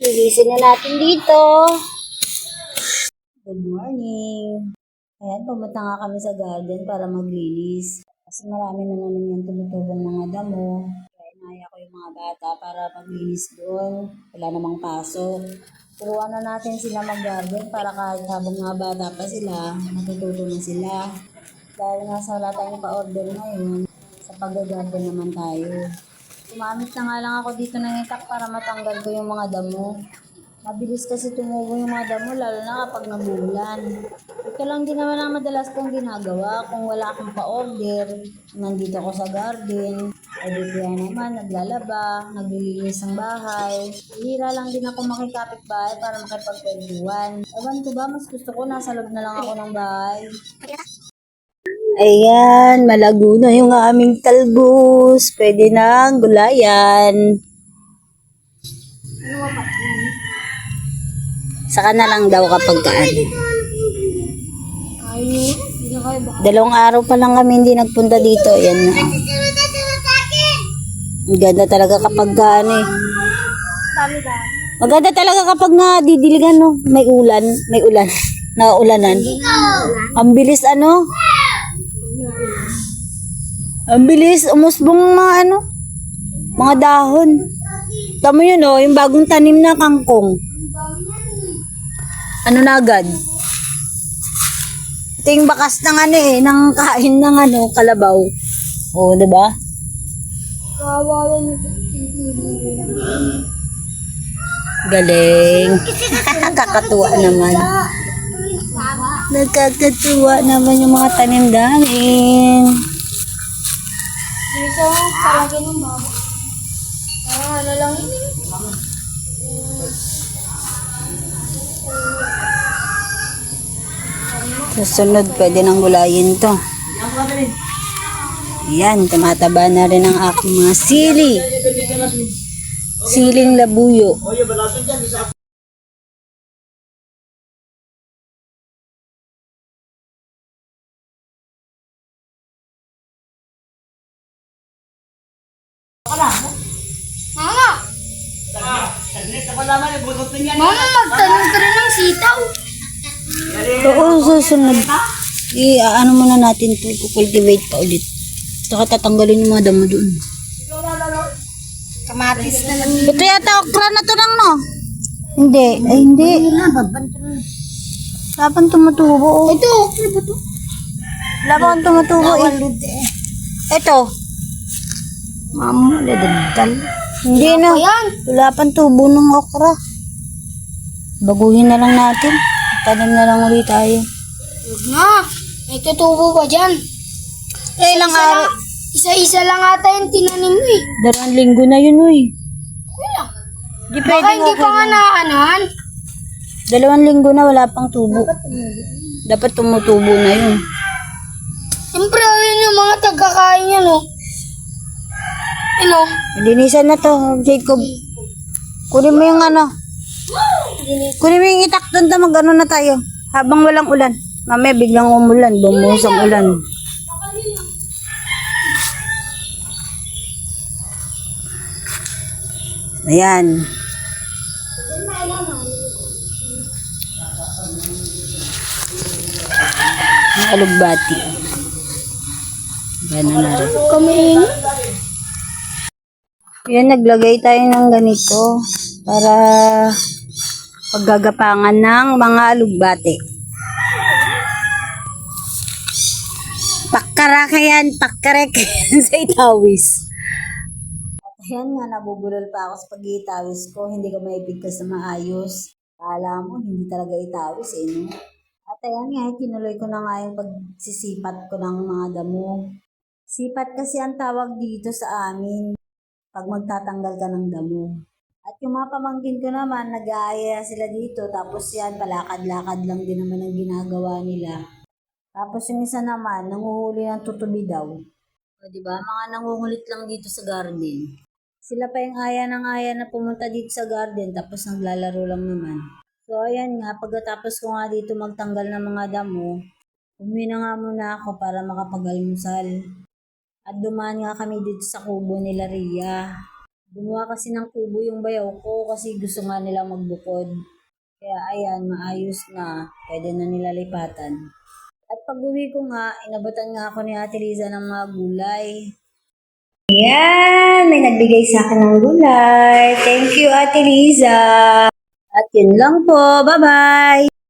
Lilisin na natin dito. Good morning. Ayan, pumunta nga kami sa garden para maglinis. Kasi marami na naman yung tumutubong mga damo. Kaya inaya ko yung mga bata para maglinis doon. Wala namang pasok. Turuan na natin sila mag-garden para kahit habang mga bata pa sila, natututo na sila. Dahil nasa wala tayong pa-order ngayon, sa pag-garden naman tayo. Gumamit na nga lang ako dito ng itak para matanggal ko yung mga damo. Mabilis kasi tumubo yung mga damo, lalo na kapag nabulan. Ito lang din naman ang madalas kong ginagawa kung wala akong pa-order. Nandito ako sa garden, o di kaya naman naglalaba, naglilinis ng bahay. Hira lang din ako makikapit bahay para makipagkwentuhan. Ewan ko ba, mas gusto ko nasa loob na lang ako ng bahay. Ayan, malago na yung aming talbos. Pwede nang gulayan. Saka na lang daw kapag kaano. Dalawang araw pa lang kami hindi nagpunta dito. Ayan na. Ang ganda talaga kapag kaano eh. Maganda talaga kapag nadidiligan no. May ulan. Naulanan. Ang bilis ano. Ang bilis umusbong mga mga dahon. Tama yun oh, yung bagong tanim na kangkong. Ano na agad? Ito yung bakas ng ng kain ng kalabaw. Oh, 'di ba? Galing. Kakatuwa naman. Nakakatuwa naman yung mga tanim namin. Dito palagi ng baba. Parang ano lang yun. Susunod, pwede nang gulayin to. Yan, tumataba na rin ang aking mga sili. Siling labuyo. Mama! Mama, magtanong ka rin ng sitaw. Oo, susunod. Ano muna natin to, cultivate pa ulit. Saka tatanggalin yung mga damo doon. Kamatis na lang. Ito yata okra na to lang, no? Hindi, ay hindi. Laban tumutubo. Ito, okay ba ito? Laban tumutubo eh. Ito. Mama, ladagdal. Hindi na. Ayan. Wala pang tubo ng okra. Baguhin na lang natin. Tanim na lang ulit tayo. Huwag na. May tutubo pa dyan. Ilang araw? Isa-isa lang ata yung tinanim mo eh. 2 linggo na yun, uy. Wala. Di Baka pwede hindi pa nga naanohan. 2 linggo na wala pang tubo. Dapat tumutubo na yun. Siyempre, ayun yung mga tagakain yan oh. Ano? Linisan na to, Jacob. Kunin mo yung Kunin mo yung itak doon mag na tayo. Habang walang ulan. Mamaya biglang umulan, bumuhos ang ulan. Ayan. Ang alugbati. Gano'n na rin. Kumain. Yan, naglagay tayo ng ganito para paggagapangan ng mga alugbati. Pakkaraka yan, pakkarek sa itawis. Ayan nga, nabubulol pa ako sa pag-iitawis ko. Hindi ko maipigkas na maayos. Kala mo, hindi talaga itawis no? At ayan nga, tinuloy ko na nga yung pagsisipat ko ng mga damo. Sipat kasi ang tawag dito sa amin pag magtatanggal ka ng damo. At yung mga pamangkin ko naman, nag-aaya sila dito. Tapos yan, palakad-lakad lang din naman ang ginagawa nila. Tapos yung isa naman, nanguhuli ng tutubi daw. O diba, mga nangungulit lang dito sa garden. Sila pa yung aya ng aya na pumunta dito sa garden, tapos naglalaro lang naman. So ayan nga, pagkatapos ko nga dito magtanggal ng mga damo, umuwi na nga muna ako para makapag-almusal. At dumaan nga kami dito sa kubo nila Ria. Gumawa kasi ng kubo yung bayaw ko kasi gusto nga nila magbukod. Kaya ayan, maayos na. Pwede na nila lipatan. At pag-uwi ko nga, inabatan nga ako ni Ate Liza ng mga gulay. Ayan, may nagbigay sa akin ng gulay. Thank you, Ate Liza. At yun lang po. Bye-bye!